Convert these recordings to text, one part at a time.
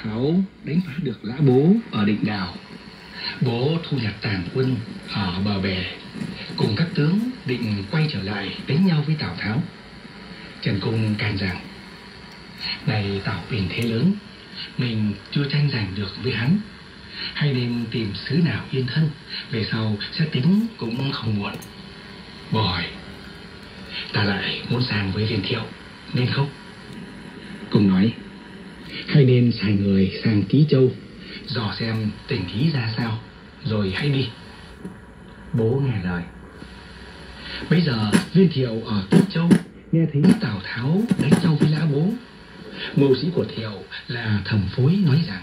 Tháo đánh phá được lã bố ở định đào. Bố thu nhặt tàn quân ở bờ bè, cùng các tướng định quay trở lại đánh nhau với Tào Tháo. Trần Cung can rằng: này Tào Bình thế lớn, mình chưa tranh giành được với hắn, hay nên tìm xứ nào yên thân, về sau sẽ tính cũng không muộn. Bố hỏi: ta lại muốn sang với Viên Thiệu, nên không? Cung nói: hay nên sai người sang Ký Châu, dò xem tình ý ra sao, rồi hãy đi. Bố nghe lời. Bây giờ Viên Thiệu ở Ký Châu nghe thấy Tào Tháo đánh nhau với Lã Bố. Mưu sĩ của Thiệu là Thẩm Phối nói rằng: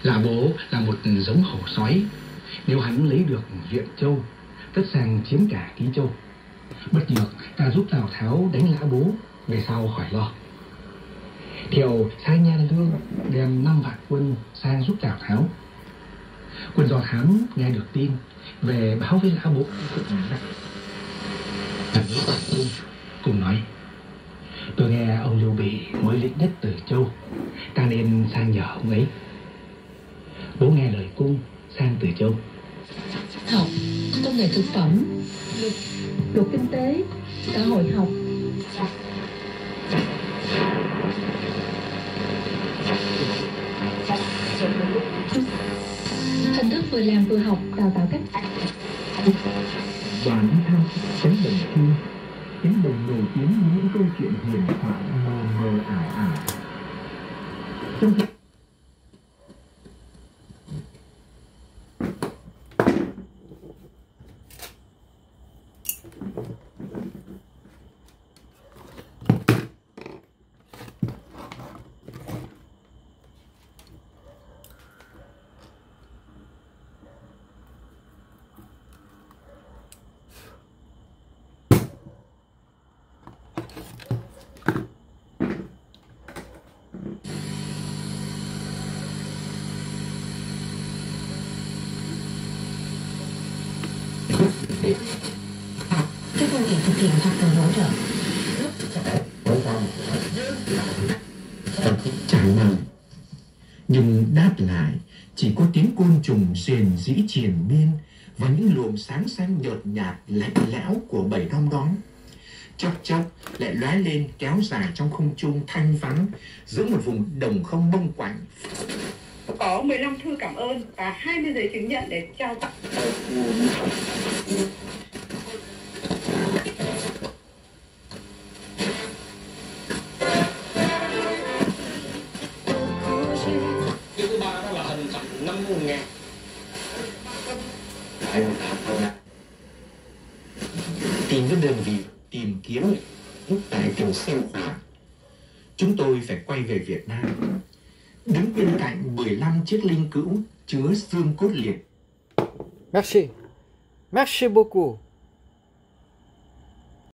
Lã Bố là một giống hổ sói, nếu hắn lấy được Viet Châu, tất sang chiếm cả Ký Châu. Bất nhược ta giúp Tào Tháo đánh Lã Bố, về sau khỏi lo. Thiệu sai Nhan Lương đem 5 vạn quân sang giúp Tào Tháo. Quân Do Thám nghe được tin, về báo với Lã Bố. Cùng nói: tôi nghe ông Lưu Bị mới lĩnh đất Từ Châu, ta nên sang nhờ ông ấy. Bố nghe lời cung sang Từ Châu. Học công nghệ thực phẩm, luật kinh tế, xã hội học. Hình thức vừa làm vừa học, đào tạo cách. Và đi thăm cánh đồng thiên, cánh đồng nổi tiếng những câu chuyện huyền thoại mờ mờ ảo ảo. Trong các phương tiện thực hiện hoạt động hỗ trợ. Chẳng nào, nhưng đáp lại chỉ có tiếng côn trùng rền rĩ triền miên và những luồng sáng xanh nhợt nhạt lạnh lẽo của bầy đom đóm. Chốc chốc lại lóe lên kéo dài trong không trung thanh vắng giữa một vùng đồng không bông quạnh. Có 15 thư cảm ơn và 20 giấy chứng nhận để trao tặng. nghe. Tìm cái đơn vị tìm kiếm tại trường siêu khoa. Chúng tôi phải quay về Việt Nam, đứng bên cạnh 15 chiếc linh cữu chứa xương cốt liệt. Merci. Merci beaucoup.